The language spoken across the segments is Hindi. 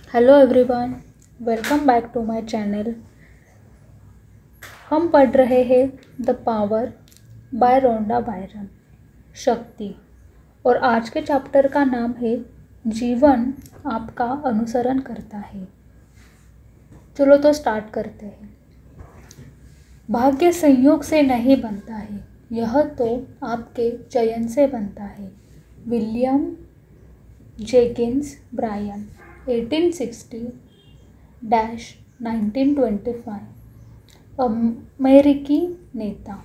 Hello everyone, welcome back to my channel. हम पढ़ रहे हैं the power by Rhonda Byrne, शक्ति। और आज के चैप्टर का नाम है जीवन आपका अनुसरण करता है। चलो तो स्टार्ट करते हैं। भाग्य संयोग से नहीं बनता है, यह तो आपके चयन से बनता है। विलियम जेकिंस ब्रायन 1860-1925, अमेरिकी नेता।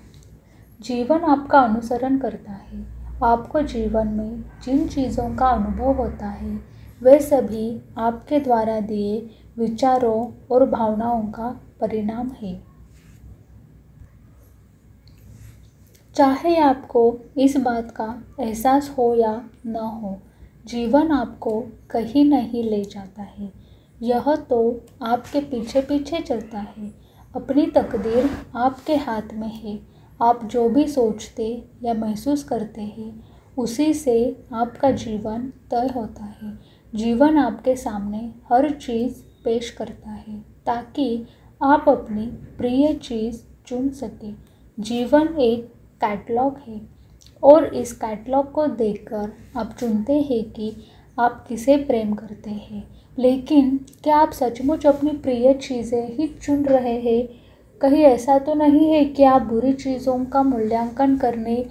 जीवन आपका अनुसरण करता है। आपको जीवन में जिन चीज़ों का अनुभव होता है वे सभी आपके द्वारा दिए विचारों और भावनाओं का परिणाम है। चाहे आपको इस बात का एहसास हो या न हो, जीवन आपको कहीं नहीं ले जाता है। यह तो आपके पीछे पीछे चलता है। अपनी तकदीर आपके हाथ में है। आप जो भी सोचते या महसूस करते हैं उसी से आपका जीवन तय होता है। जीवन आपके सामने हर चीज़ पेश करता है ताकि आप अपनी प्रिय चीज़ चुन सकें। जीवन एक कैटलॉग है और इस कैटलॉग को देखकर आप चुनते हैं कि आप किसे प्रेम करते हैं। लेकिन क्या आप सचमुच अपनी प्रिय चीज़ें ही चुन रहे हैं? कहीं ऐसा तो नहीं है कि आप बुरी चीज़ों का मूल्यांकन करने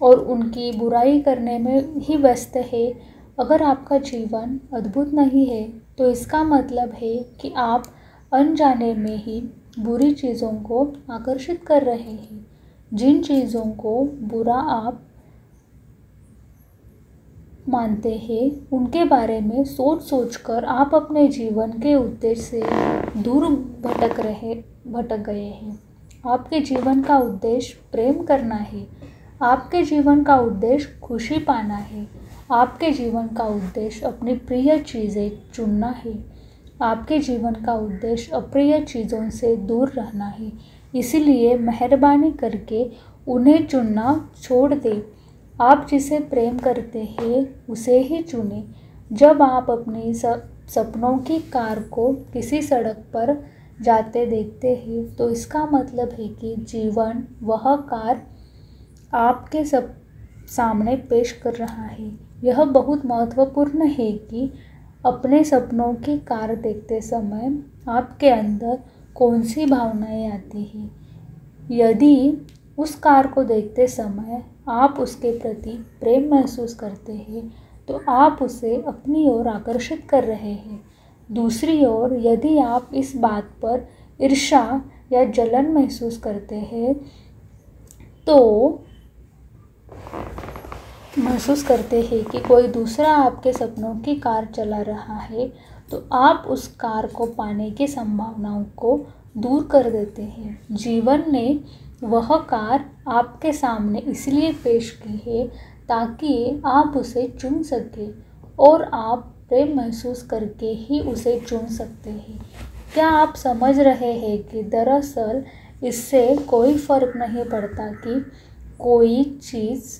और उनकी बुराई करने में ही व्यस्त है? अगर आपका जीवन अद्भुत नहीं है तो इसका मतलब है कि आप अनजाने में ही बुरी चीज़ों को आकर्षित कर रहे हैं। जिन चीज़ों को बुरा आप मानते हैं उनके बारे में सोच सोचकर आप अपने जीवन के उद्देश्य से दूर भटक गए हैं। आपके जीवन का उद्देश्य प्रेम करना है। आपके जीवन का उद्देश्य खुशी पाना है। आपके जीवन का उद्देश्य अपनी प्रिय चीज़ें चुनना है। आपके जीवन का उद्देश्य अप्रिय चीज़ों से दूर रहना है। इसलिए मेहरबानी करके उन्हें चुनना छोड़ दें। आप जिसे प्रेम करते हैं उसे ही चुनें। जब आप अपनी सपनों की कार को किसी सड़क पर जाते देखते हैं तो इसका मतलब है कि जीवन वह कार आपके सामने पेश कर रहा है। यह बहुत महत्वपूर्ण है कि अपने सपनों की कार देखते समय आपके अंदर कौन सी भावनाएं आती हैं। यदि उस कार को देखते समय आप उसके प्रति प्रेम महसूस करते हैं तो आप उसे अपनी ओर आकर्षित कर रहे हैं। दूसरी ओर यदि आप इस बात पर ईर्ष्या या जलन महसूस करते हैं कि कोई दूसरा आपके सपनों की कार चला रहा है तो आप उस कार को पाने की संभावनाओं को दूर कर देते हैं। जीवन ने वह कार आपके सामने इसलिए पेश की है ताकि आप उसे चुन सकें और आप प्रेम महसूस करके ही उसे चुन सकते हैं। क्या आप समझ रहे हैं कि दरअसल इससे कोई फ़र्क नहीं पड़ता कि कोई चीज़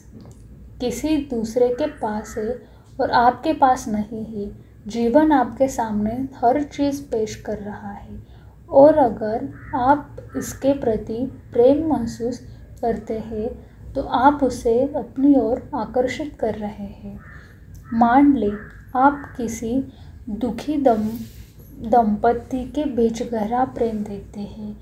किसी दूसरे के पास है और आपके पास नहीं है। जीवन आपके सामने हर चीज़ पेश कर रहा है और अगर आप इसके प्रति प्रेम महसूस करते हैं तो आप उसे अपनी ओर आकर्षित कर रहे हैं। मान लें आप किसी दुखी दंपति के बीच गहरा प्रेम देखते हैं।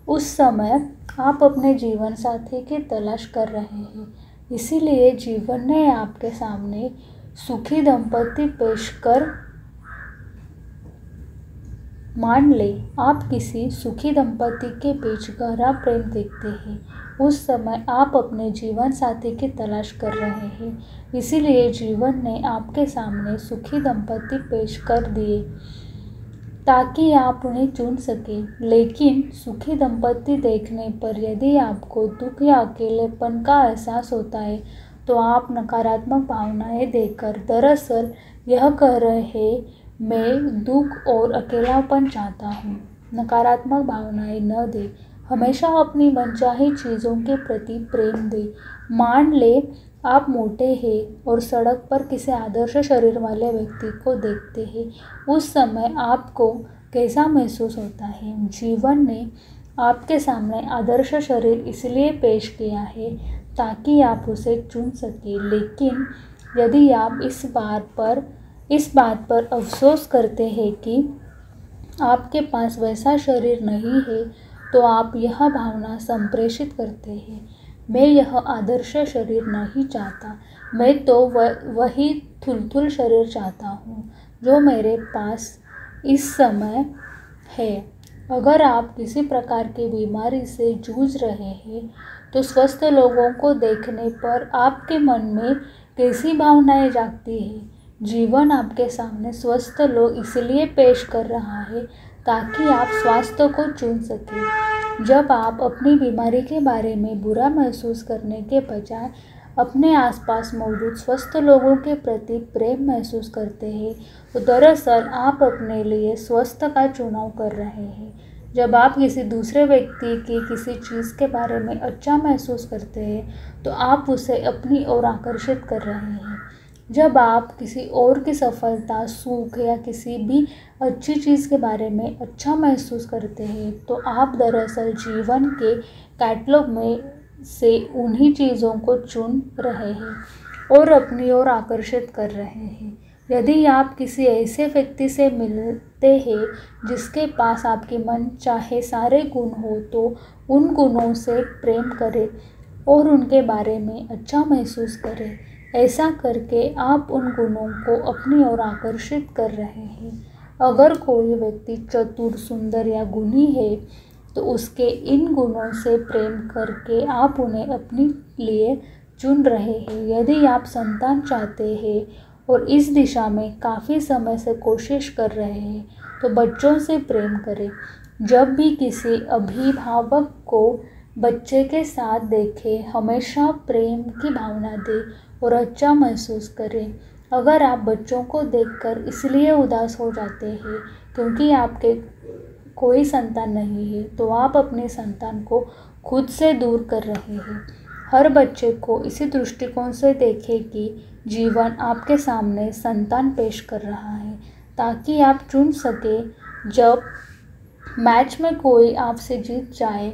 उस समय आप अपने जीवन साथी की तलाश कर रहे हैं। इसीलिए जीवन ने आपके सामने सुखी दंपति पेश कर। मान लें आप किसी सुखी दंपति के बीच गहरा प्रेम देखते हैं। उस समय आप अपने जीवन साथी की तलाश कर रहे हैं। इसीलिए जीवन ने आपके सामने सुखी दंपति पेश कर दिए ताकि आप उन्हें चुन सकें। लेकिन सुखी दंपति देखने पर यदि आपको दुख या अकेलेपन का एहसास होता है तो आप नकारात्मक भावनाएं देकर दरअसल यह कह रहे हैं, मैं दुख और अकेलापन चाहता हूँ। नकारात्मक भावनाएं न दें। हमेशा अपनी मनचाही चीज़ों के प्रति प्रेम दें। मान ले आप मोटे हैं और सड़क पर किसी आदर्श शरीर वाले व्यक्ति को देखते हैं, उस समय आपको कैसा महसूस होता है? जीवन ने आपके सामने आदर्श शरीर इसलिए पेश किया है ताकि आप उसे चुन सकें, लेकिन यदि आप इस बात पर अफसोस करते हैं कि आपके पास वैसा शरीर नहीं है, तो आप यह भावना संप्रेषित करते हैं, मैं यह आदर्श शरीर नहीं चाहता, मैं तो वही थुलथुल शरीर चाहता हूँ जो मेरे पास इस समय है। अगर आप किसी प्रकार की बीमारी से जूझ रहे हैं, तो स्वस्थ लोगों को देखने पर आपके मन में कैसी भावनाएं जागती हैं? जीवन आपके सामने स्वस्थ लोग इसलिए पेश कर रहा है ताकि आप स्वास्थ्य को चुन सकें। जब आप अपनी बीमारी के बारे में बुरा महसूस करने के बजाय अपने आसपास मौजूद स्वस्थ लोगों के प्रति प्रेम महसूस करते हैं, तो दरअसल आप अपने लिए स्वस्थ का चुनाव कर रहे हैं। जब आप किसी दूसरे व्यक्ति की किसी चीज़ के बारे में अच्छा महसूस करते हैं, तो आप उसे अपनी ओर आकर्षित कर रहे हैं। जब आप किसी और की सफलता, सुख या किसी भी अच्छी चीज़ के बारे में अच्छा महसूस करते हैं, तो आप दरअसल जीवन के कैटलॉग में से उन्हीं चीज़ों को चुन रहे हैं और अपनी ओर आकर्षित कर रहे हैं। यदि आप किसी ऐसे व्यक्ति से मिलते हैं जिसके पास आपके मन चाहे सारे गुण हो, तो उन गुणों से प्रेम करें और उनके बारे में अच्छा महसूस करें। ऐसा करके आप उन गुणों को अपनी ओर आकर्षित कर रहे हैं। अगर कोई व्यक्ति चतुर, सुंदर या गुणी है, तो उसके इन गुणों से प्रेम करके आप उन्हें अपने लिए चुन रहे हैं। यदि आप संतान चाहते हैं और इस दिशा में काफ़ी समय से कोशिश कर रहे हैं, तो बच्चों से प्रेम करें। जब भी किसी अभिभावक को बच्चे के साथ देखें, हमेशा प्रेम की भावना दें और अच्छा महसूस करें। अगर आप बच्चों को देखकर इसलिए उदास हो जाते हैं क्योंकि आपके कोई संतान नहीं है, तो आप अपने संतान को खुद से दूर कर रहे हैं। हर बच्चे को इसी दृष्टिकोण से देखें कि जीवन आपके सामने संतान पेश कर रहा है ताकि आप चुन सकें। जब मैच में कोई आपसे जीत जाए,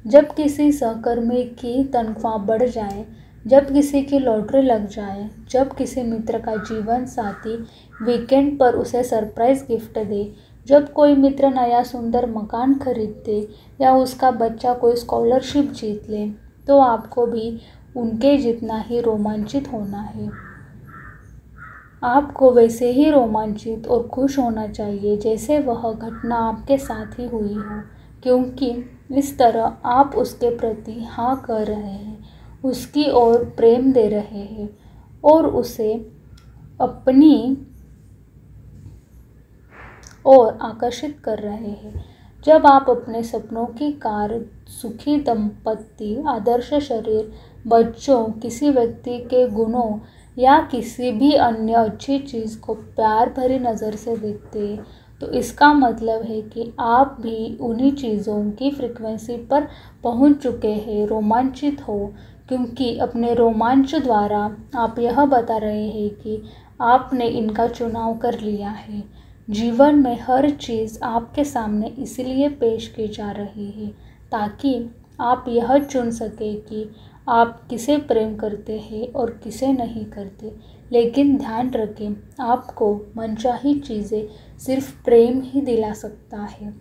जब किसी सहकर्मी की तनख्वाह बढ़ जाए, जब किसी की लॉटरी लग जाए, जब किसी मित्र का जीवन साथी वीकेंड पर उसे सरप्राइज गिफ्ट दे, जब कोई मित्र नया सुंदर मकान खरीद दे या उसका बच्चा कोई स्कॉलरशिप जीत ले, तो आपको भी उनके जितना ही रोमांचित होना है। आपको वैसे ही रोमांचित और खुश होना चाहिए जैसे वह घटना आपके साथ ही हुई हो, क्योंकि इस तरह आप उसके प्रति हाँ कर रहे हैं, उसकी ओर प्रेम दे रहे हैं और उसे अपनी ओर आकर्षित कर रहे हैं। जब आप अपने सपनों की कार, सुखी दंपति, आदर्श शरीर, बच्चों, किसी व्यक्ति के गुणों या किसी भी अन्य अच्छी चीज़ को प्यार भरी नज़र से देखते हैं, तो इसका मतलब है कि आप भी उन्हीं चीज़ों की फ्रीक्वेंसी पर पहुंच चुके हैं। रोमांचित हो, क्योंकि अपने रोमांच द्वारा आप यह बता रहे हैं कि आपने इनका चुनाव कर लिया है। जीवन में हर चीज़ आपके सामने इसलिए पेश की जा रही है ताकि आप यह चुन सकें कि आप किसे प्रेम करते हैं और किसे नहीं करते। लेकिन ध्यान रखें, आपको मनचाही चीज़ें सिर्फ प्रेम ही दिला सकता है।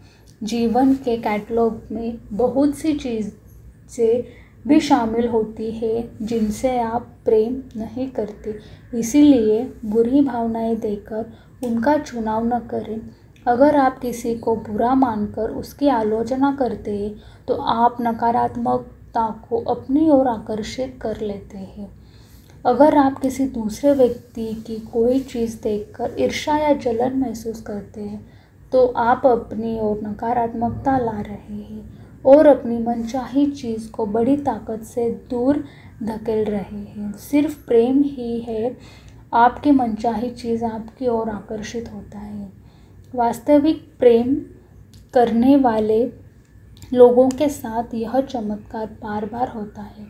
जीवन के कैटलॉग में बहुत सी चीज़ें भी शामिल होती है जिनसे आप प्रेम नहीं करते। इसीलिए बुरी भावनाएं देकर उनका चुनाव न करें। अगर आप किसी को बुरा मानकर उसकी आलोचना करते हैं, तो आप नकारात्मकता को अपनी ओर आकर्षित कर लेते हैं। अगर आप किसी दूसरे व्यक्ति की कोई चीज़ देखकर ईर्ष्या या जलन महसूस करते हैं, तो आप अपनी ओर नकारात्मकता ला रहे हैं और अपनी मनचाही चीज़ को बड़ी ताकत से दूर धकेल रहे हैं। सिर्फ प्रेम ही है आपकी मनचाही चीज़ आपकी ओर आकर्षित होता है। वास्तविक प्रेम करने वाले लोगों के साथ यह चमत्कार बार बार होता है।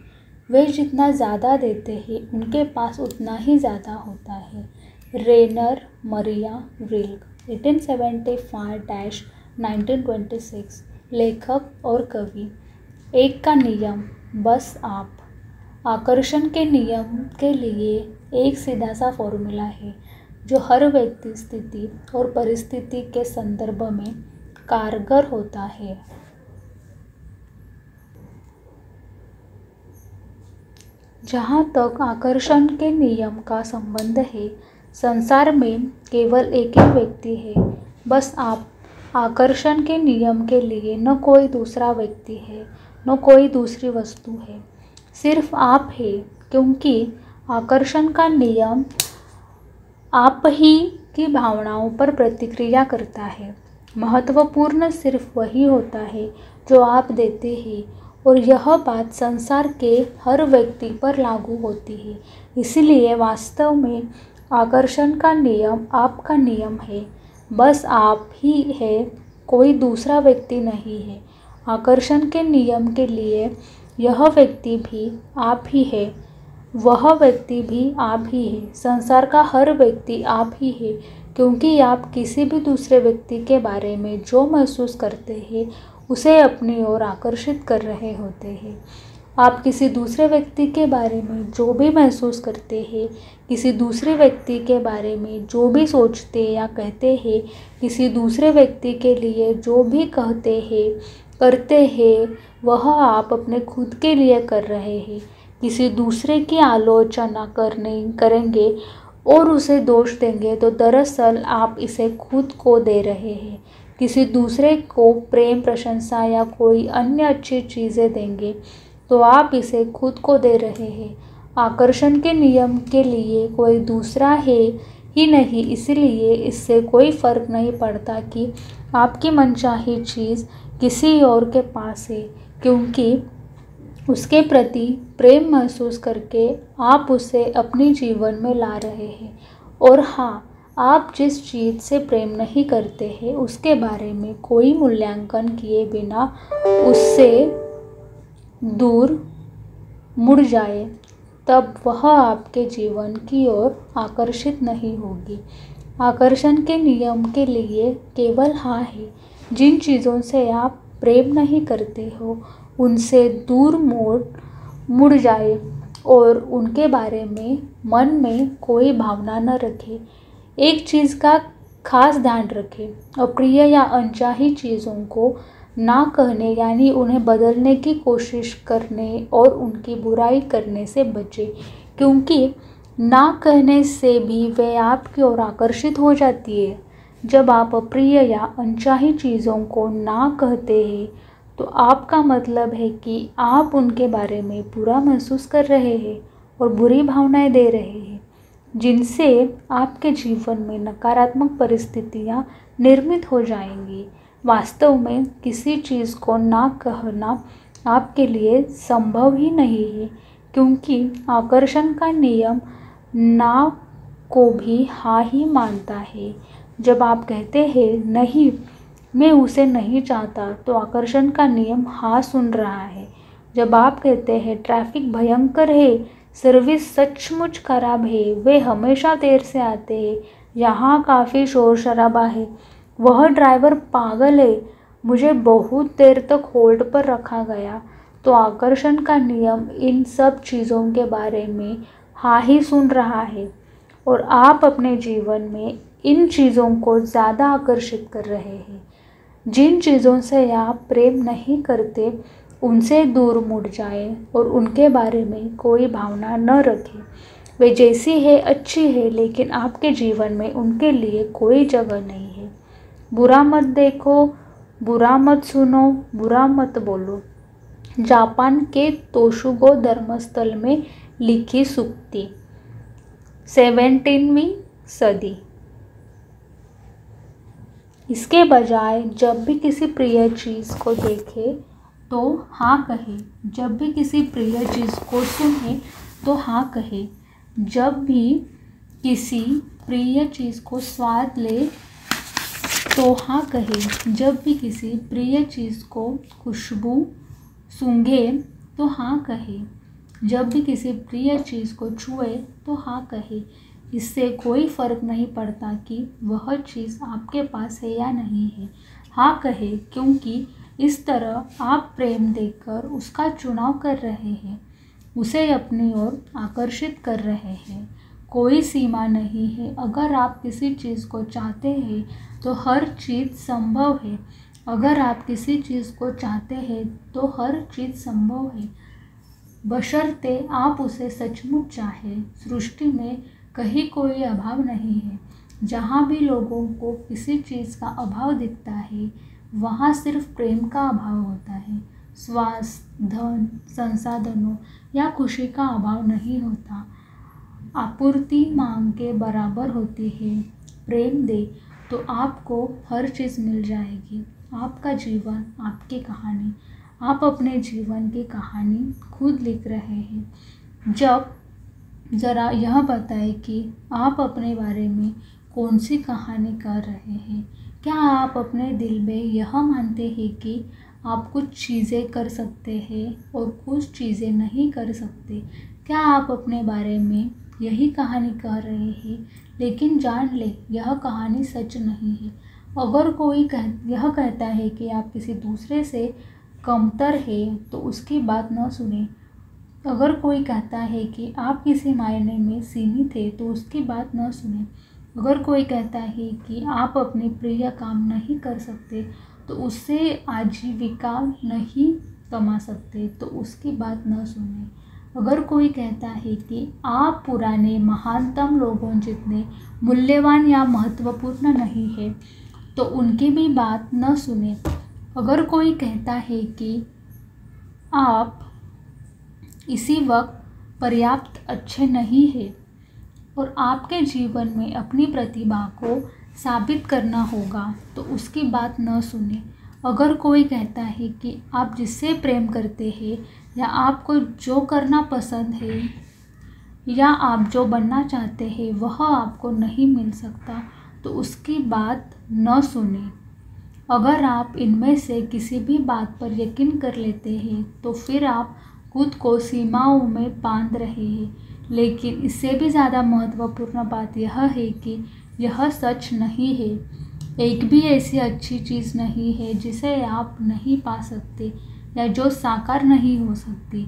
वे जितना ज़्यादा देते हैं उनके पास उतना ही ज़्यादा होता है। रेनर मरिया रिल्क 1875-1926 लेखक और कवि। एक का नियम, बस आप। आकर्षण के नियम के लिए एक सीधा सा फॉर्मूला है जो हर व्यक्ति, स्थिति और परिस्थिति के संदर्भ में कारगर होता है। जहाँ तक आकर्षण के नियम का संबंध है, संसार में केवल एक ही व्यक्ति है, बस आप। आकर्षण के नियम के लिए न कोई दूसरा व्यक्ति है, न कोई दूसरी वस्तु है, सिर्फ आप है, क्योंकि आकर्षण का नियम आप ही की भावनाओं पर प्रतिक्रिया करता है। महत्वपूर्ण सिर्फ वही होता है जो आप देते हैं, और यह बात संसार के हर व्यक्ति पर लागू होती है। इसलिए वास्तव में आकर्षण का नियम आपका नियम है, बस आप ही है, कोई दूसरा व्यक्ति नहीं है। आकर्षण के नियम के लिए यह व्यक्ति भी आप ही है, वह व्यक्ति भी आप ही है, संसार का हर व्यक्ति आप ही है, क्योंकि आप किसी भी दूसरे व्यक्ति के बारे में जो महसूस करते हैं उसे अपनी ओर आकर्षित कर रहे होते हैं। आप किसी दूसरे व्यक्ति के बारे में जो भी महसूस करते हैं, किसी दूसरे व्यक्ति के बारे में जो भी सोचते या कहते हैं, किसी दूसरे व्यक्ति के लिए जो भी कहते हैं, करते हैं, वह आप अपने खुद के लिए कर रहे हैं। किसी दूसरे की आलोचना करेंगे और उसे दोष देंगे तो दरअसल आप इसे खुद को दे रहे हैं। किसी दूसरे को प्रेम, प्रशंसा या कोई अन्य अच्छी चीज़ें देंगे तो आप इसे खुद को दे रहे हैं। आकर्षण के नियम के लिए कोई दूसरा है ही नहीं, इसलिए इससे कोई फर्क नहीं पड़ता कि आपकी मनचाही चीज़ किसी और के पास है, क्योंकि उसके प्रति प्रेम महसूस करके आप उसे अपने जीवन में ला रहे हैं। और हाँ, आप जिस चीज़ से प्रेम नहीं करते हैं उसके बारे में कोई मूल्यांकन किए बिना उससे दूर मुड़ जाए, तब वह आपके जीवन की ओर आकर्षित नहीं होगी। आकर्षण के नियम के लिए केवल हाँ है। जिन चीज़ों से आप प्रेम नहीं करते हो उनसे दूर मुड़ जाए और उनके बारे में मन में कोई भावना न रखें। एक चीज़ का खास ध्यान रखें, अप्रिय या अनचाही चीज़ों को ना कहने यानी उन्हें बदलने की कोशिश करने और उनकी बुराई करने से बचें, क्योंकि ना कहने से भी वे आपकी ओर आकर्षित हो जाती है। जब आप अप्रिय या अनचाही चीज़ों को ना कहते हैं तो आपका मतलब है कि आप उनके बारे में बुरा महसूस कर रहे हैं और बुरी भावनाएं दे रहे हैं, जिनसे आपके जीवन में नकारात्मक परिस्थितियां निर्मित हो जाएंगी। वास्तव में किसी चीज़ को ना कहना आपके लिए संभव ही नहीं है, क्योंकि आकर्षण का नियम ना को भी हाँ ही मानता है। जब आप कहते हैं नहीं, मैं उसे नहीं चाहता, तो आकर्षण का नियम हाँ सुन रहा है। जब आप कहते हैं ट्रैफिक भयंकर है, सर्विस सचमुच खराब है, वे हमेशा देर से आते हैं, यहाँ काफ़ी शोर शराबा है, वह ड्राइवर पागल है, मुझे बहुत देर तक होल्ड पर रखा गया, तो आकर्षण का नियम इन सब चीज़ों के बारे में हाँ ही सुन रहा है और आप अपने जीवन में इन चीज़ों को ज़्यादा आकर्षित कर रहे हैं। जिन चीज़ों से आप प्रेम नहीं करते उनसे दूर मुड़ जाएं और उनके बारे में कोई भावना न रखें। वे जैसी है अच्छी है, लेकिन आपके जीवन में उनके लिए कोई जगह नहीं है। बुरा मत देखो, बुरा मत सुनो, बुरा मत बोलो। जापान के तोशुगो धर्मस्थल में लिखी सूक्ति, 17वीं सदी। इसके बजाय जब भी किसी प्रिय चीज़ को देखें तो हाँ कहे, जब भी किसी प्रिय चीज़ को सुने तो हाँ कहे, जब भी किसी प्रिय चीज़ को स्वाद ले तो हाँ कहे, जब भी किसी प्रिय चीज़ को खुशबू सूंघे तो हाँ कहे, जब भी किसी प्रिय चीज़ को छुए तो हाँ कहे। इससे कोई फर्क नहीं पड़ता कि वह चीज़ आपके पास है या नहीं है। हाँ कहे, क्योंकि इस तरह आप प्रेम देकर उसका चुनाव कर रहे हैं, उसे अपनी ओर आकर्षित कर रहे हैं। कोई सीमा नहीं है। अगर आप किसी चीज़ को चाहते हैं तो हर चीज़ संभव है। अगर आप किसी चीज़ को चाहते हैं तो हर चीज़ संभव है, बशर्ते आप उसे सचमुच चाहें। सृष्टि में कहीं कोई अभाव नहीं है। जहाँ भी लोगों को किसी चीज़ का अभाव दिखता है, वहाँ सिर्फ प्रेम का अभाव होता है। स्वास्थ्य, धन, संसाधनों या खुशी का अभाव नहीं होता। आपूर्ति मांग के बराबर होती है। प्रेम दे तो आपको हर चीज़ मिल जाएगी। आपका जीवन, आपकी कहानी। आप अपने जीवन की कहानी खुद लिख रहे हैं। जब ज़रा यह बताएं कि आप अपने बारे में कौन सी कहानी कर रहे हैं। क्या आप अपने दिल में यह मानते हैं कि आप कुछ चीज़ें कर सकते हैं और कुछ चीज़ें नहीं कर सकते? क्या आप अपने बारे में यही कहानी कह रहे हैं, लेकिन जान ले यह कहानी सच नहीं है। अगर कोई यह कहता है कि आप किसी दूसरे से कमतर है तो उसकी बात न सुने। अगर कोई कहता है कि आप किसी मायने में सीमित है तो उसकी बात न सुने। अगर कोई कहता है कि आप अपने प्रिय काम नहीं कर सकते तो उससे आजीविका नहीं कमा सकते तो उसकी बात न सुने। अगर कोई कहता है कि आप पुराने महानतम लोगों जितने मूल्यवान या महत्वपूर्ण नहीं है तो उनकी भी बात न सुने। अगर कोई कहता है कि आप इसी वक्त पर्याप्त अच्छे नहीं हैं और आपके जीवन में अपनी प्रतिभा को साबित करना होगा तो उसकी बात न सुने। अगर कोई कहता है कि आप जिससे प्रेम करते हैं या आपको जो करना पसंद है या आप जो बनना चाहते हैं वह आपको नहीं मिल सकता तो उसकी बात न सुने। अगर आप इनमें से किसी भी बात पर यकीन कर लेते हैं तो फिर आप खुद को सीमाओं में बांध रहे हैं। लेकिन इससे भी ज़्यादा महत्वपूर्ण बात यह है कि यह सच नहीं है। एक भी ऐसी अच्छी चीज़ नहीं है जिसे आप नहीं पा सकते या जो साकार नहीं हो सकती।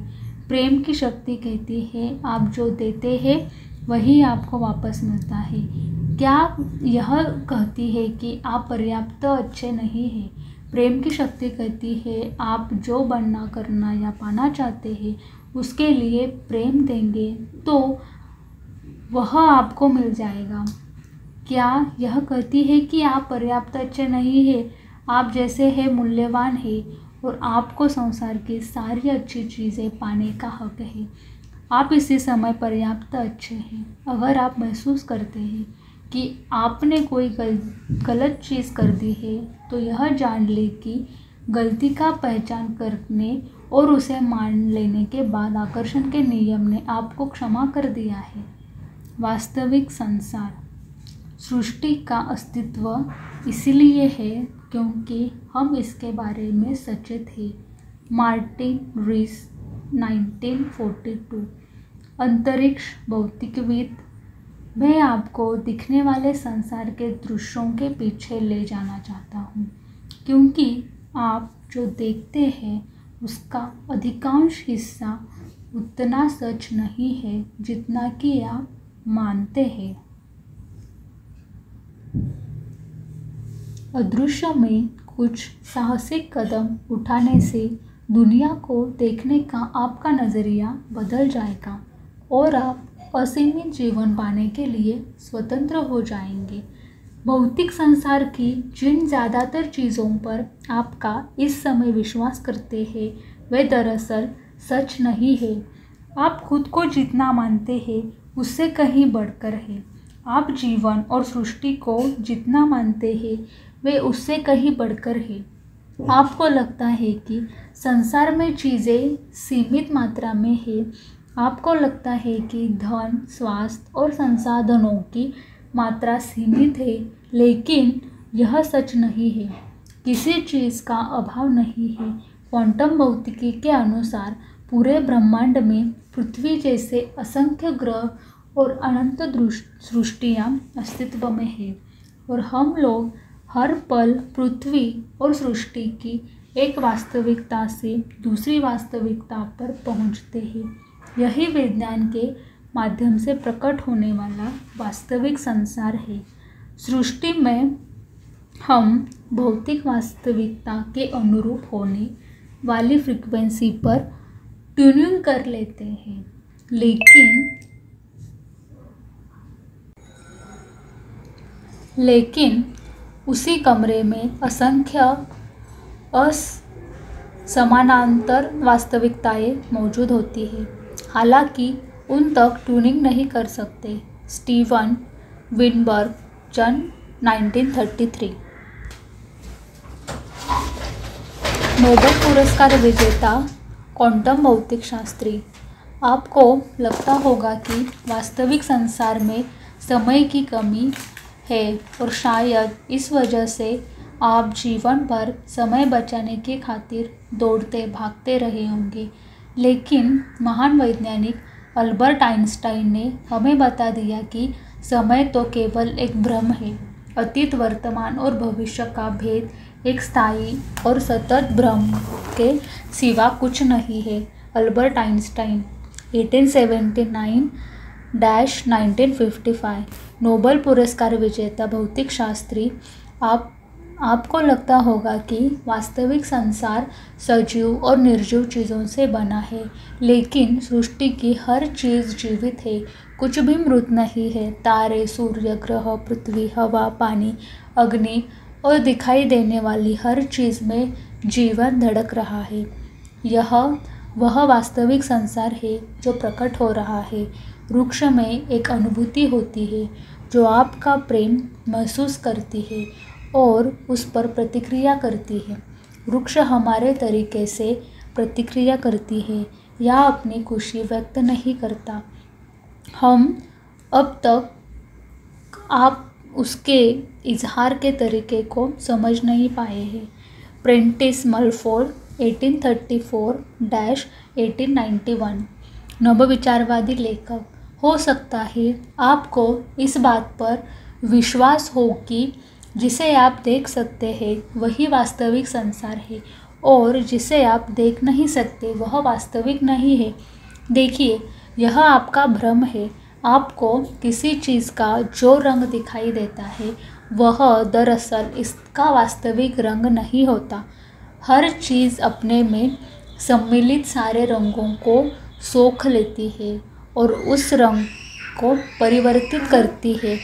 प्रेम की शक्ति कहती है आप जो देते हैं वही आपको वापस मिलता है। क्या यह कहती है कि आप पर्याप्त अच्छे नहीं हैं। प्रेम की शक्ति कहती है आप जो बनना, करना या पाना चाहते हैं उसके लिए प्रेम देंगे तो वह आपको मिल जाएगा। क्या यह कहती है कि आप पर्याप्त अच्छे नहीं हैं, आप जैसे हैं मूल्यवान हैं और आपको संसार की सारी अच्छी चीज़ें पाने का हक है। आप इसी समय पर्याप्त अच्छे हैं। अगर आप महसूस करते हैं कि आपने कोई गलत चीज़ कर दी है तो यह जान ले कि गलती का पहचान करने और उसे मान लेने के बाद आकर्षण के नियम ने आपको क्षमा कर दिया है। वास्तविक संसार, सृष्टि का अस्तित्व इसलिए है क्योंकि हम इसके बारे में सचेत हैं। मार्टिन रीस, 1942। अंतरिक्ष भौतिकविद। मैं आपको दिखने वाले संसार के दृश्यों के पीछे ले जाना चाहता हूँ, क्योंकि आप जो देखते हैं उसका अधिकांश हिस्सा उतना सच नहीं है जितना कि आप मानते हैं। अदृश्य में कुछ साहसिक कदम उठाने से दुनिया को देखने का आपका नज़रिया बदल जाएगा और आप असीमित जीवन पाने के लिए स्वतंत्र हो जाएंगे। भौतिक संसार की जिन ज़्यादातर चीज़ों पर आपका इस समय विश्वास करते हैं वे दरअसल सच नहीं है। आप खुद को जितना मानते हैं उससे कहीं बढ़कर है। आप जीवन और सृष्टि को जितना मानते हैं वे उससे कहीं बढ़कर है। आपको लगता है कि संसार में चीज़ें सीमित मात्रा में है। आपको लगता है कि धन, स्वास्थ्य और संसाधनों की मात्रा सीमित है, लेकिन यह सच नहीं है। किसी चीज़ का अभाव नहीं है। क्वांटम भौतिकी के अनुसार पूरे ब्रह्मांड में पृथ्वी जैसे असंख्य ग्रह और अनंत सृष्टियाँ अस्तित्व में है और हम लोग हर पल पृथ्वी और सृष्टि की एक वास्तविकता से दूसरी वास्तविकता पर पहुँचते हैं। यही विज्ञान के माध्यम से प्रकट होने वाला वास्तविक संसार है। सृष्टि में हम भौतिक वास्तविकता के अनुरूप होने वाली फ्रीक्वेंसी पर ट्यूनिंग कर लेते हैं, लेकिन उसी कमरे में असंख्य समानांतर वास्तविकताएं मौजूद होती हैं, हालांकि उन तक ट्यूनिंग नहीं कर सकते। स्टीवन विनबर्ग, जन 1933। नोबेल पुरस्कार विजेता क्वांटम भौतिक शास्त्री। आपको लगता होगा कि वास्तविक संसार में समय की कमी है और शायद इस वजह से आप जीवन भर समय बचाने की खातिर दौड़ते भागते रहे होंगे, लेकिन महान वैज्ञानिक अल्बर्ट आइंस्टाइन ने हमें बता दिया कि समय तो केवल एक भ्रम है। अतीत, वर्तमान और भविष्य का भेद एक स्थायी और सतत भ्रम के सिवा कुछ नहीं है। अल्बर्ट आइंस्टाइन 1879-1955 नोबेल पुरस्कार विजेता भौतिक शास्त्री। आपको लगता होगा कि वास्तविक संसार सजीव और निर्जीव चीज़ों से बना है, लेकिन सृष्टि की हर चीज़ जीवित है, कुछ भी मृत नहीं है। तारे, सूर्य, ग्रह, पृथ्वी, हवा, पानी, अग्नि और दिखाई देने वाली हर चीज़ में जीवन धड़क रहा है। यह वह वास्तविक संसार है जो प्रकट हो रहा है। वृक्ष में एक अनुभूति होती है जो आपका प्रेम महसूस करती है और उस पर प्रतिक्रिया करती है। वृक्ष हमारे तरीके से प्रतिक्रिया करती है या अपनी खुशी व्यक्त नहीं करता। हम अब तक आप उसके इजहार के तरीके को समझ नहीं पाए हैं। प्रेंटिस मलफोर्ड 1834-1891 नवविचारवादी लेखक। हो सकता है आपको इस बात पर विश्वास हो कि जिसे आप देख सकते हैं वही वास्तविक संसार है और जिसे आप देख नहीं सकते वह वास्तविक नहीं है। देखिए, यह आपका भ्रम है। आपको किसी चीज़ का जो रंग दिखाई देता है वह दरअसल इसका वास्तविक रंग नहीं होता। हर चीज़ अपने में सम्मिलित सारे रंगों को सोख लेती है और उस रंग को परिवर्तित करती है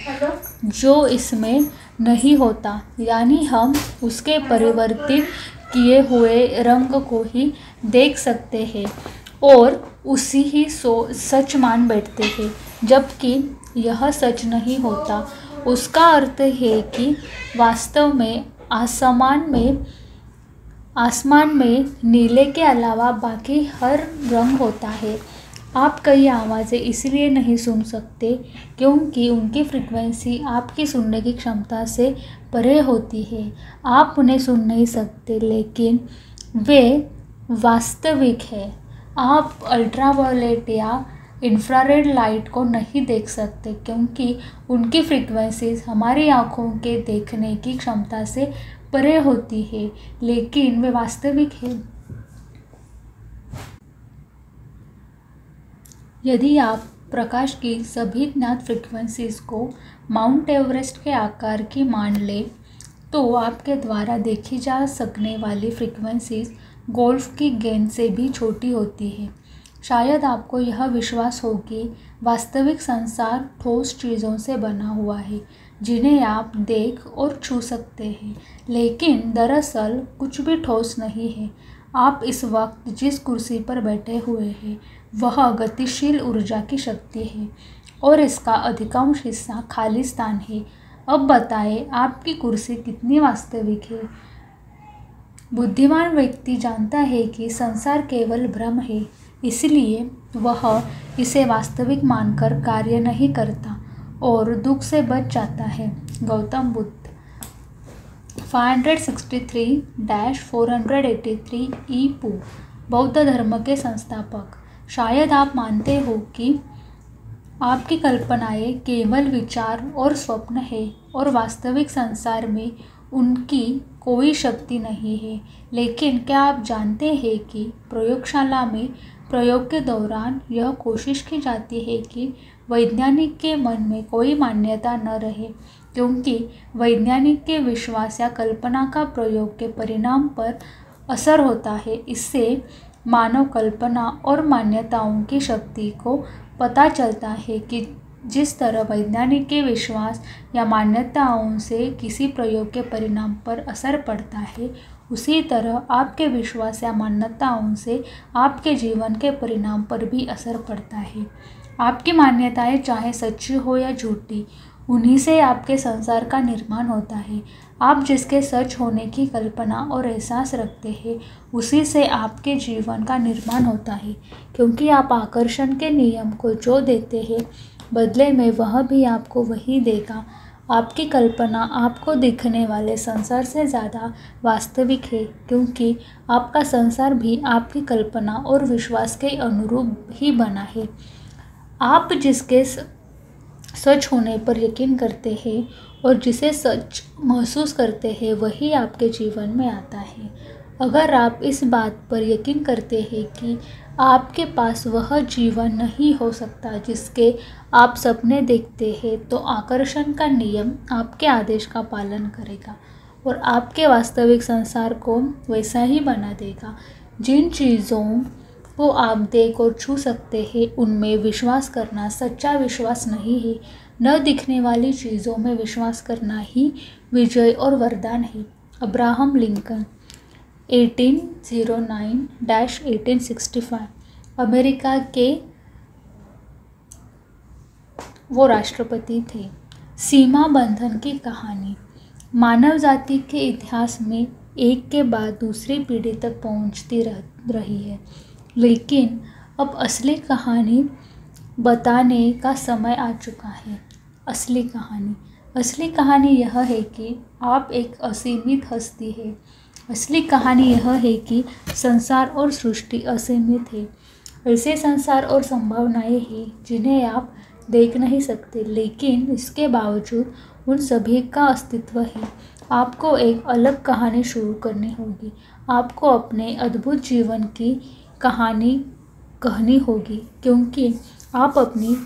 जो इसमें नहीं होता, यानी हम उसके परिवर्तित किए हुए रंग को ही देख सकते हैं और उसी ही सच मान बैठते हैं, जबकि यह सच नहीं होता। उसका अर्थ है कि वास्तव में आसमान में नीले के अलावा बाकी हर रंग होता है। आप कई आवाज़ें इसलिए नहीं सुन सकते क्योंकि उनकी फ्रीक्वेंसी आपकी सुनने की क्षमता से परे होती है। आप उन्हें सुन नहीं सकते, लेकिन वे वास्तविक है। आप अल्ट्रावायलेट या इंफ्रारेड लाइट को नहीं देख सकते क्योंकि उनकी फ्रीक्वेंसीज हमारी आँखों के देखने की क्षमता से परे होती है, लेकिन वे वास्तविक है। यदि आप प्रकाश की सभी ज्ञात फ्रीक्वेंसीज को माउंट एवरेस्ट के आकार की मान लें, तो आपके द्वारा देखी जा सकने वाली फ्रीक्वेंसीज गोल्फ की गेंद से भी छोटी होती है। शायद आपको यह विश्वास हो कि वास्तविक संसार ठोस चीज़ों से बना हुआ है जिन्हें आप देख और छू सकते हैं, लेकिन दरअसल कुछ भी ठोस नहीं है। आप इस वक्त जिस कुर्सी पर बैठे हुए हैं वह गतिशील ऊर्जा की शक्ति है और इसका अधिकांश हिस्सा खाली स्थान है। अब बताएं, आपकी कुर्सी कितनी वास्तविक है? बुद्धिमान व्यक्ति जानता है कि संसार केवल भ्रम है, इसलिए वह इसे वास्तविक मानकर कार्य नहीं करता और दुख से बच जाता है। गौतम बुद्ध 563-483 ईपू बौद्ध धर्म के संस्थापक। शायद आप मानते हो कि आपकी कल्पनाएं केवल विचार और स्वप्न है और वास्तविक संसार में उनकी कोई शक्ति नहीं है। लेकिन क्या आप जानते हैं कि प्रयोगशाला में प्रयोग के दौरान यह कोशिश की जाती है कि वैज्ञानिक के मन में कोई मान्यता न रहे, क्योंकि वैज्ञानिक के विश्वास या कल्पना का प्रयोग के परिणाम पर असर होता है। इससे मानव कल्पना और मान्यताओं की शक्ति को पता चलता है कि जिस तरह वैज्ञानिक के विश्वास या मान्यताओं से किसी प्रयोग के परिणाम पर असर पड़ता है, उसी तरह आपके विश्वास या मान्यताओं से आपके जीवन के परिणाम पर भी असर पड़ता है। आपकी मान्यताएं चाहे सच्ची हो या झूठी, उन्हीं से आपके संसार का निर्माण होता है। आप जिसके सच होने की कल्पना और एहसास रखते हैं, उसी से आपके जीवन का निर्माण होता है, क्योंकि आप आकर्षण के नियम को जो देते हैं, बदले में वह भी आपको वही देगा। आपकी कल्पना आपको दिखने वाले संसार से ज़्यादा वास्तविक है, क्योंकि आपका संसार भी आपकी कल्पना और विश्वास के अनुरूप ही बना है। आप जिसके सच होने पर यकीन करते हैं और जिसे सच महसूस करते हैं, वही आपके जीवन में आता है। अगर आप इस बात पर यकीन करते हैं कि आपके पास वह जीवन नहीं हो सकता जिसके आप सपने देखते हैं, तो आकर्षण का नियम आपके आदेश का पालन करेगा और आपके वास्तविक संसार को वैसा ही बना देगा। जिन चीज़ों को आप देख और छू सकते हैं, उनमें विश्वास करना सच्चा विश्वास नहीं है। न दिखने वाली चीज़ों में विश्वास करना ही विजय और वरदान है। अब्राहम लिंकन 1809-1865 अमेरिका के वो राष्ट्रपति थे। सीमा बंधन की कहानी मानव जाति के इतिहास में एक के बाद दूसरी पीढ़ी तक पहुंचती रही है, लेकिन अब असली कहानी बताने का समय आ चुका है। असली कहानी यह है कि आप एक असीमित हस्ती है। असली कहानी यह है कि संसार और सृष्टि असीमित है। ऐसे संसार और संभावनाएं हैं जिन्हें आप देख नहीं सकते, लेकिन इसके बावजूद उन सभी का अस्तित्व है। आपको एक अलग कहानी शुरू करनी होगी। आपको अपने अद्भुत जीवन की कहानी कहनी होगी, क्योंकि आप अपनी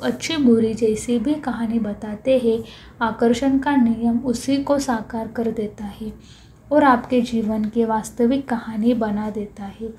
अच्छी बुरी जैसी भी कहानी बताते हैं, आकर्षण का नियम उसी को साकार कर देता है और आपके जीवन की वास्तविक कहानी बना देता है।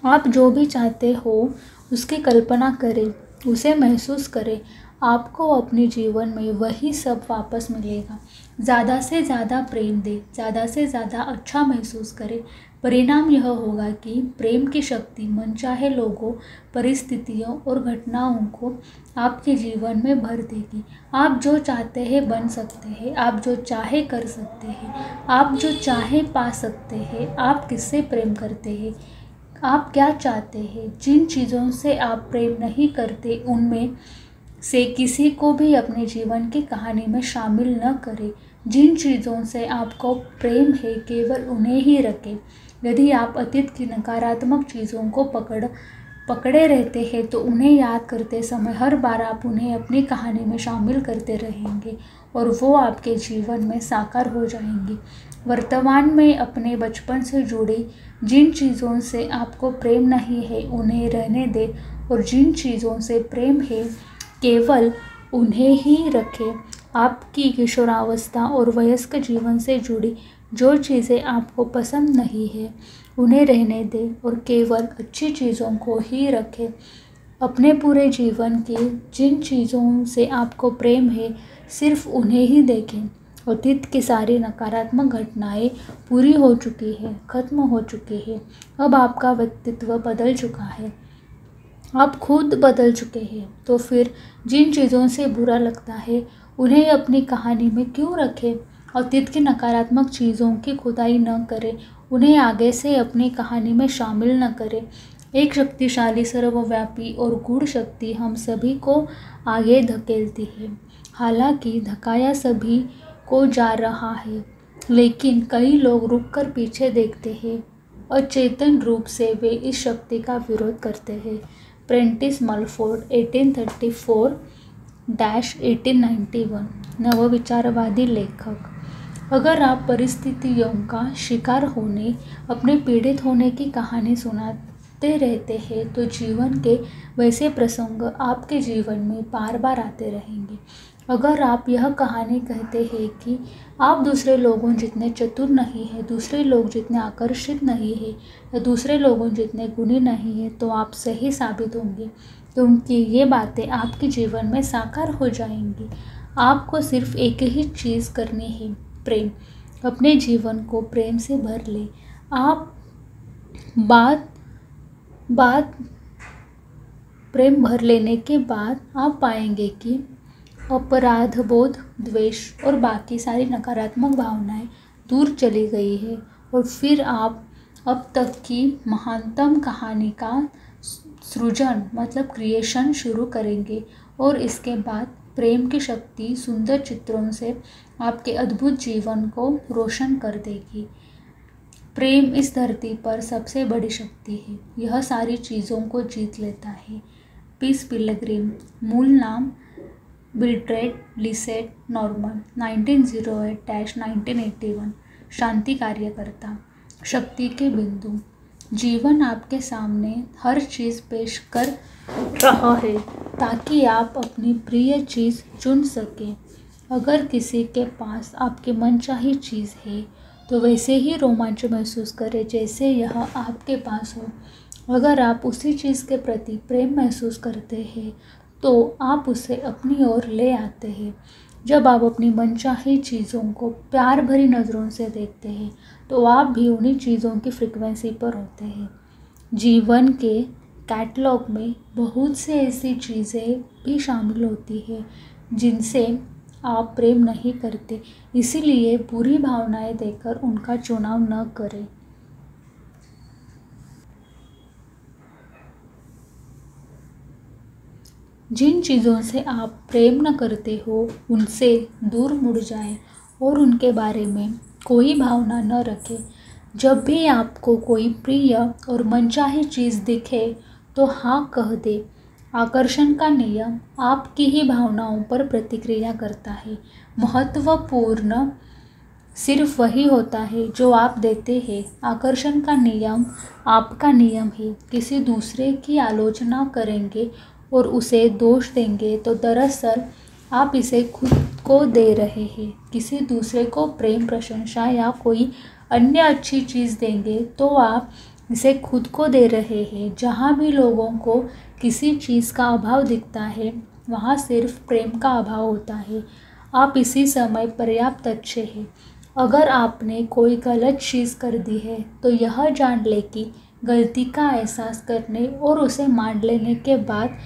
आप जो भी चाहते हो उसकी कल्पना करें, उसे महसूस करें। आपको अपने जीवन में वही सब वापस मिलेगा। ज़्यादा से ज़्यादा प्रेम दें, ज़्यादा से ज़्यादा अच्छा महसूस करें। परिणाम यह होगा कि प्रेम की शक्ति मनचाहे लोगों, परिस्थितियों और घटनाओं को आपके जीवन में भर देगी। आप जो चाहते हैं बन सकते हैं, आप जो चाहे कर सकते हैं, आप जो चाहे पा सकते हैं। आप किससे प्रेम करते हैं? आप क्या चाहते हैं? जिन चीज़ों से आप प्रेम नहीं करते, उनमें से किसी को भी अपने जीवन की कहानी में शामिल न करें। जिन चीज़ों से आपको प्रेम है, केवल उन्हें ही रखें। यदि आप अतीत की नकारात्मक चीज़ों को पकड़े रहते हैं, तो उन्हें याद करते समय हर बार आप उन्हें अपनी कहानी में शामिल करते रहेंगे और वो आपके जीवन में साकार हो जाएंगी। वर्तमान में अपने बचपन से जुड़ी जिन चीज़ों से आपको प्रेम नहीं है, उन्हें रहने दें और जिन चीज़ों से प्रेम है, केवल उन्हें ही रखें। आपकी किशोरावस्था और वयस्क जीवन से जुड़ी जो चीज़ें आपको पसंद नहीं है, उन्हें रहने दें और केवल अच्छी चीज़ों को ही रखें। अपने पूरे जीवन की जिन चीज़ों से आपको प्रेम है, सिर्फ उन्हें ही देखें। अतीत की सारी नकारात्मक घटनाएं पूरी हो चुकी है, खत्म हो चुकी है। अब आपका व्यक्तित्व बदल चुका है, आप खुद बदल चुके हैं। तो फिर जिन चीज़ों से बुरा लगता है, उन्हें अपनी कहानी में क्यों रखें? अतीत की नकारात्मक चीज़ों की खुदाई न करें, उन्हें आगे से अपनी कहानी में शामिल न करें। एक शक्तिशाली, सर्वव्यापी और गूढ़ शक्ति हम सभी को आगे धकेलती है। हालांकि धकाया सभी को जा रहा है, लेकिन कई लोग रुककर पीछे देखते हैं अचेतन रूप से वे इस शक्ति का विरोध करते हैं। प्रेंटिस मलफोर्ड 1834-1891 नवविचारवादी लेखक। अगर आप परिस्थितियों का शिकार होने, अपने पीड़ित होने की कहानी सुनाते रहते हैं तो जीवन के वैसे प्रसंग आपके जीवन में बार बार आते रहेंगे। अगर आप यह कहानी कहते हैं कि आप दूसरे लोगों जितने चतुर नहीं हैं, दूसरे लोग जितने आकर्षित नहीं हैं या दूसरे लोगों जितने गुणी नहीं हैं, तो आप सही साबित होंगे, क्योंकि ये बातें आपके जीवन में साकार हो जाएंगी। आपको सिर्फ एक ही चीज़ करनी है, प्रेम। अपने जीवन को प्रेम से भर ले। आप प्रेम भर लेने के बाद आप पाएंगे कि अपराध बोध, द्वेष और बाकी सारी नकारात्मक भावनाएं दूर चली गई है और फिर आप अब तक की महानतम कहानी का सृजन मतलब क्रिएशन शुरू करेंगे और इसके बाद प्रेम की शक्ति सुंदर चित्रों से आपके अद्भुत जीवन को रोशन कर देगी। प्रेम इस धरती पर सबसे बड़ी शक्ति है। यह सारी चीज़ों को जीत लेता है। पीस पिलग्रिम, मूल नाम बिल्ट्रेड लिसेट नॉर्मन, 1908-1981, शांति कार्यकर्ता। शक्ति के बिंदु। जीवन आपके सामने हर चीज़ पेश कर रहा है ताकि आप अपनी प्रिय चीज़ चुन सकें। अगर किसी के पास आपकी मनचाही चीज़ है तो वैसे ही रोमांच महसूस करें जैसे यह आपके पास हो। अगर आप उसी चीज़ के प्रति प्रेम महसूस करते हैं तो आप उसे अपनी ओर ले आते हैं। जब आप अपनी मनचाही चीज़ों को प्यार भरी नज़रों से देखते हैं तो आप भी उन्हीं चीज़ों की फ्रिक्वेंसी पर होते हैं। जीवन के कैटलॉग में बहुत से ऐसी चीज़ें भी शामिल होती हैं जिनसे आप प्रेम नहीं करते, इसीलिए बुरी भावनाएं देकर उनका चुनाव न करें। जिन चीज़ों से आप प्रेम न करते हो उनसे दूर मुड़ जाएं और उनके बारे में कोई भावना न रखें। जब भी आपको कोई प्रिय और मनचाही चीज़ दिखे तो हाँ कह दे। आकर्षण का नियम आपकी ही भावनाओं पर प्रतिक्रिया करता है। महत्वपूर्ण सिर्फ वही होता है जो आप देते हैं। आकर्षण का नियम आपका नियम है। किसी दूसरे की आलोचना करेंगे और उसे दोष देंगे तो दरअसल आप इसे खुद को दे रहे हैं। किसी दूसरे को प्रेम, प्रशंसा या कोई अन्य अच्छी चीज़ देंगे तो आप इसे खुद को दे रहे हैं। जहाँ भी लोगों को किसी चीज़ का अभाव दिखता है वहाँ सिर्फ प्रेम का अभाव होता है। आप इसी समय पर्याप्त अच्छे हैं। अगर आपने कोई गलत चीज़ कर दी है तो यह जान ले कि गलती का एहसास करने और उसे मान लेने के बाद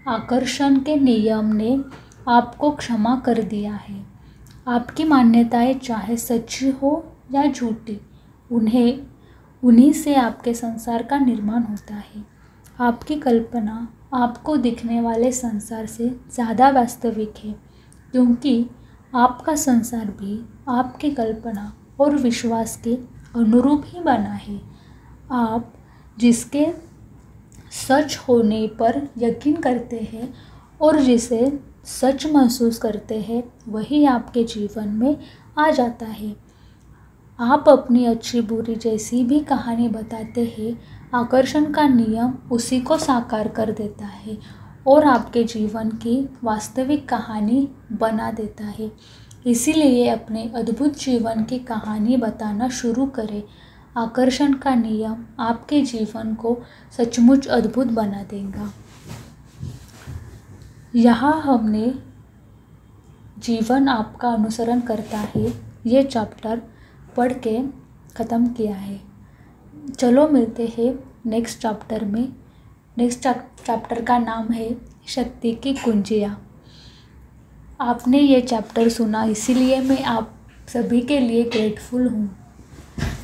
आकर्षण के नियम ने आपको क्षमा कर दिया है। आपकी मान्यताएं चाहे सच्ची हो या झूठी, उन्हीं से आपके संसार का निर्माण होता है। आपकी कल्पना आपको दिखने वाले संसार से ज़्यादा वास्तविक है, क्योंकि आपका संसार भी आपकी कल्पना और विश्वास के अनुरूप ही बना है। आप जिसके सच होने पर यकीन करते हैं और जिसे सच महसूस करते हैं वही आपके जीवन में आ जाता है। आप अपनी अच्छी बुरी जैसी भी कहानी बताते हैं, आकर्षण का नियम उसी को साकार कर देता है और आपके जीवन की वास्तविक कहानी बना देता है। इसीलिए अपने अद्भुत जीवन की कहानी बताना शुरू करें। आकर्षण का नियम आपके जीवन को सचमुच अद्भुत बना देगा। यहाँ हमने जीवन आपका अनुसरण करता है ये चैप्टर पढ़ के ख़त्म किया है। चलो मिलते हैं नेक्स्ट चैप्टर में। नेक्स्ट चैप्टर का नाम है शक्ति की कुंजियाँ। आपने ये चैप्टर सुना इसीलिए मैं आप सभी के लिए ग्रेटफुल हूँ।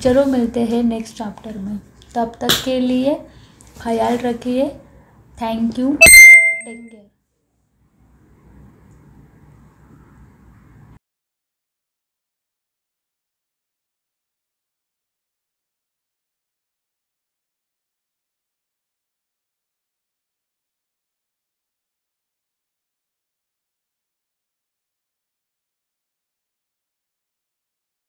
चलो मिलते हैं नेक्स्ट चैप्टर में। तब तक के लिए ख्याल रखिए। Thank you. Take care.